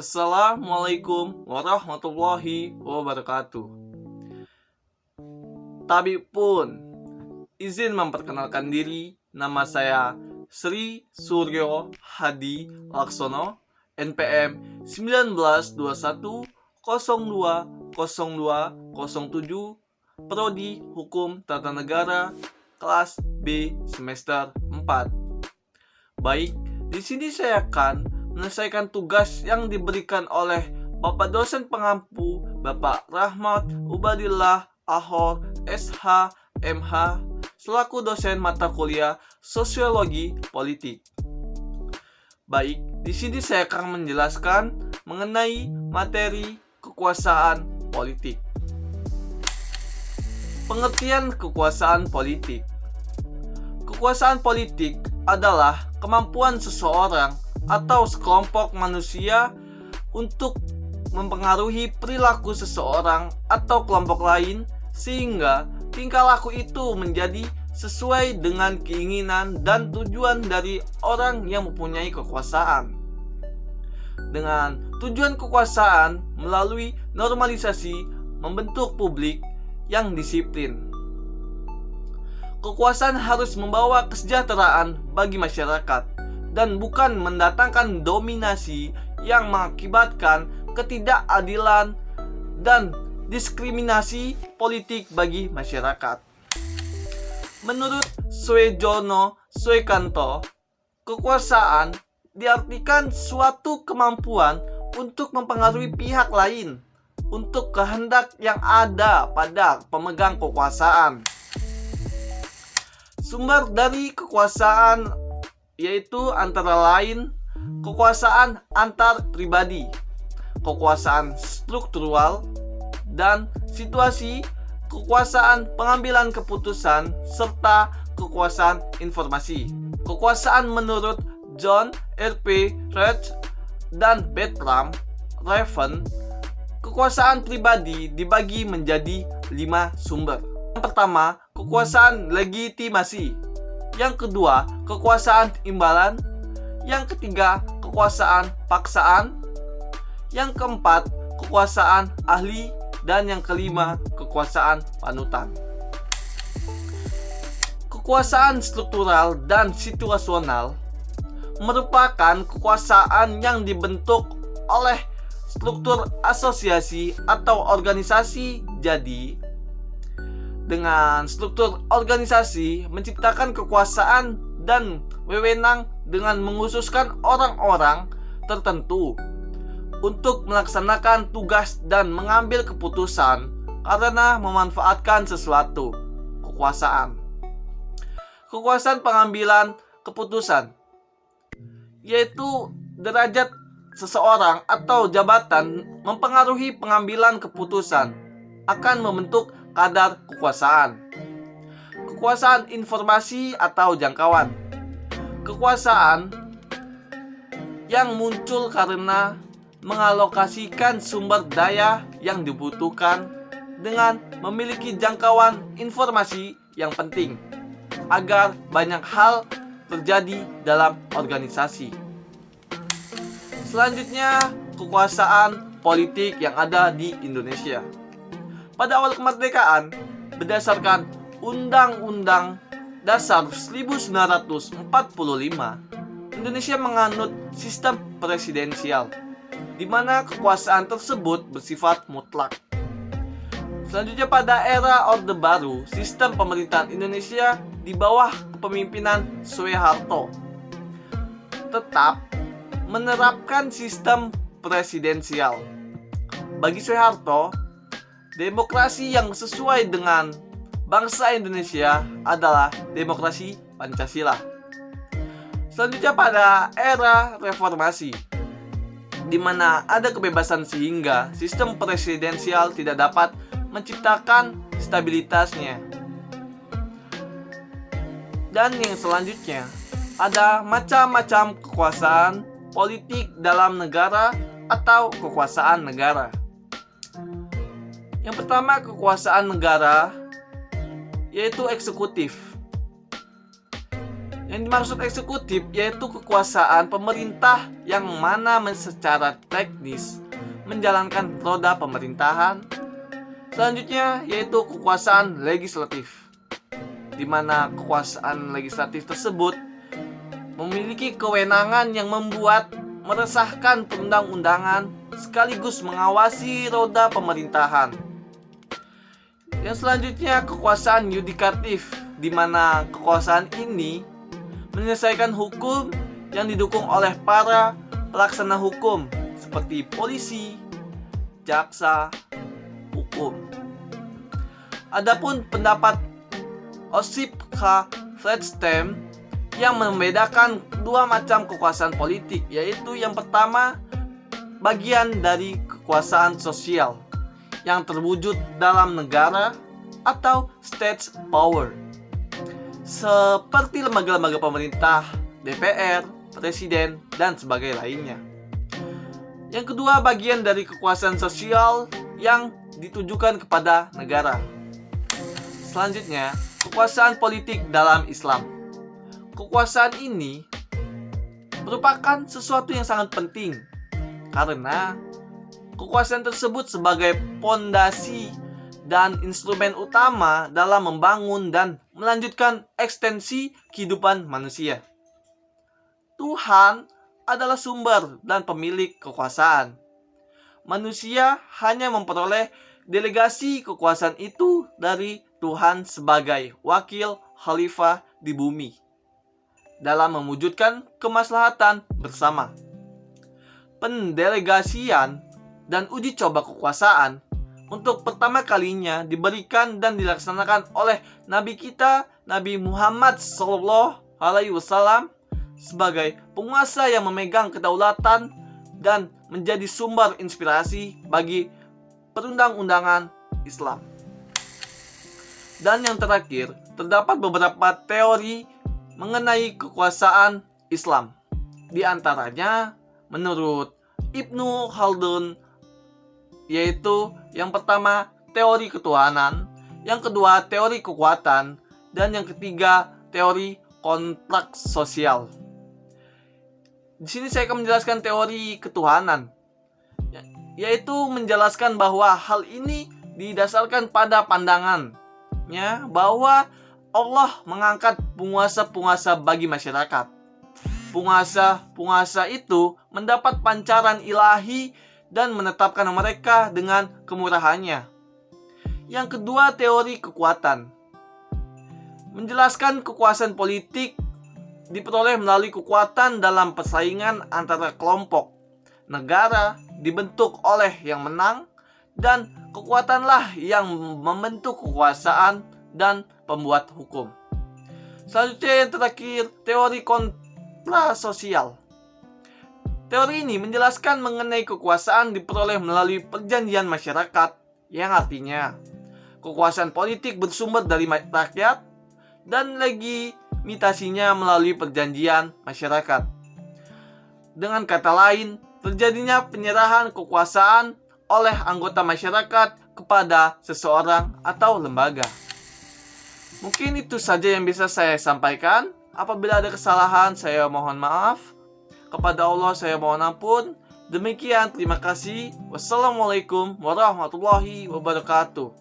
Assalamualaikum warahmatullahi wabarakatuh. Tabib pun izin memperkenalkan diri. Nama saya Sri Suryo Hadi Laksono, NPM 1921020207, Prodi Hukum Tata Negara, kelas B semester 4. Baik, di sini saya akan menyelesaikan tugas yang diberikan oleh Bapak dosen pengampu, Bapak Rahmat Ubadillah Ahor, SH, MH, selaku dosen mata kuliah Sosiologi Politik. Baik, di sini saya akan menjelaskan mengenai materi kekuasaan politik. Pengertian kekuasaan politik. Kekuasaan politik adalah kemampuan seseorang atau sekelompok manusia untuk mempengaruhi perilaku seseorang atau kelompok lain sehingga tingkah laku itu menjadi sesuai dengan keinginan dan tujuan dari orang yang mempunyai kekuasaan. Dengan tujuan kekuasaan melalui normalisasi membentuk publik yang disiplin. Kekuasaan harus membawa kesejahteraan bagi masyarakat dan bukan mendatangkan dominasi yang mengakibatkan ketidakadilan dan diskriminasi politik bagi masyarakat. Menurut Suejono Suekanto, kekuasaan diartikan suatu kemampuan untuk mempengaruhi pihak lain untuk kehendak yang ada pada pemegang kekuasaan. Sumber dari kekuasaan yaitu antara lain kekuasaan antar pribadi, kekuasaan struktural, dan situasi, kekuasaan pengambilan keputusan, serta kekuasaan informasi. Kekuasaan menurut John R.P. Reich dan Bertram Raven, kekuasaan pribadi dibagi menjadi 5 sumber. Yang pertama, kekuasaan legitimasi. Yang kedua, kekuasaan imbalan. Yang ketiga, kekuasaan paksaan. Yang keempat, kekuasaan ahli. Dan yang kelima, kekuasaan panutan. Kekuasaan struktural dan situasional merupakan kekuasaan yang dibentuk oleh struktur asosiasi atau organisasi. Jadi, dengan struktur organisasi menciptakan kekuasaan dan wewenang dengan menghususkan orang-orang tertentu untuk melaksanakan tugas dan mengambil keputusan karena memanfaatkan sesuatu. Kekuasaan. Kekuasaan pengambilan keputusan yaitu derajat seseorang atau jabatan mempengaruhi pengambilan keputusan akan membentuk kadar kekuasaan. Kekuasaan informasi atau jangkauan. Kekuasaan yang muncul karena mengalokasikan sumber daya yang dibutuhkan dengan memiliki jangkauan informasi yang penting agar banyak hal terjadi dalam organisasi. Selanjutnya, kekuasaan politik yang ada di Indonesia. Pada awal kemerdekaan, berdasarkan Undang-Undang Dasar 1945, Indonesia menganut sistem presidensial, di mana kekuasaan tersebut bersifat mutlak. Selanjutnya, pada era Orde Baru, sistem pemerintahan Indonesia di bawah kepemimpinan Soeharto tetap menerapkan sistem presidensial. Bagi Soeharto, demokrasi yang sesuai dengan bangsa Indonesia adalah demokrasi Pancasila. Selanjutnya, pada era reformasi, di mana ada kebebasan sehingga sistem presidensial tidak dapat menciptakan stabilitasnya. Dan yang selanjutnya, ada macam-macam kekuasaan politik dalam negara atau kekuasaan negara. Yang pertama, kekuasaan negara yaitu eksekutif. Yang dimaksud eksekutif yaitu kekuasaan pemerintah yang mana secara teknis menjalankan roda pemerintahan. Selanjutnya yaitu kekuasaan legislatif, di mana kekuasaan legislatif tersebut memiliki kewenangan yang membuat, meresahkan perundang-undangan sekaligus mengawasi roda pemerintahan. Yang selanjutnya kekuasaan yudikatif, di mana kekuasaan ini menyelesaikan hukum yang didukung oleh para pelaksana hukum seperti polisi, jaksa, hukum. Adapun pendapat Osip K. Fredstein yang membedakan dua macam kekuasaan politik, yaitu yang pertama bagian dari kekuasaan sosial yang terwujud dalam negara atau state power, seperti lembaga-lembaga pemerintah, DPR, presiden, dan sebagainya lainnya. Yang kedua, bagian dari kekuasaan sosial yang ditujukan kepada negara. Selanjutnya, kekuasaan politik dalam Islam. Kekuasaan ini merupakan sesuatu yang sangat penting karena kekuasaan tersebut sebagai pondasi dan instrumen utama dalam membangun dan melanjutkan ekstensi kehidupan manusia. Tuhan adalah sumber dan pemilik kekuasaan. Manusia hanya memperoleh delegasi kekuasaan itu dari Tuhan sebagai wakil khalifah di bumi dalam mewujudkan kemaslahatan bersama. Pendelegasian dan uji coba kekuasaan untuk pertama kalinya diberikan dan dilaksanakan oleh Nabi kita, Nabi Muhammad SAW, sebagai penguasa yang memegang kedaulatan dan menjadi sumber inspirasi bagi perundang-undangan Islam. Dan yang terakhir, terdapat beberapa teori mengenai kekuasaan Islam. Di antaranya, menurut Ibnu Khaldun, yaitu yang pertama teori ketuhanan, yang kedua teori kekuatan, dan yang ketiga teori kontrak sosial. Di sini saya akan menjelaskan teori ketuhanan, yaitu menjelaskan bahwa hal ini didasarkan pada pandangannya bahwa Allah mengangkat penguasa-penguasa bagi masyarakat. Penguasa-penguasa itu mendapat pancaran ilahi dan menetapkan mereka dengan kemurahannya. Yang kedua, teori kekuatan. Menjelaskan kekuasaan politik diperoleh melalui kekuatan dalam persaingan antara kelompok. Negara dibentuk oleh yang menang, dan kekuatanlah yang membentuk kekuasaan dan pembuat hukum. Selanjutnya yang terakhir, teori kontra sosial. Teori ini menjelaskan mengenai kekuasaan diperoleh melalui perjanjian masyarakat, yang artinya kekuasaan politik bersumber dari rakyat dan legitimasinya melalui perjanjian masyarakat. Dengan kata lain, terjadinya penyerahan kekuasaan oleh anggota masyarakat kepada seseorang atau lembaga. Mungkin itu saja yang bisa saya sampaikan. Apabila ada kesalahan, saya mohon maaf. Kepada Allah saya mohon ampun. Demikian, terima kasih. Wassalamualaikum warahmatullahi wabarakatuh.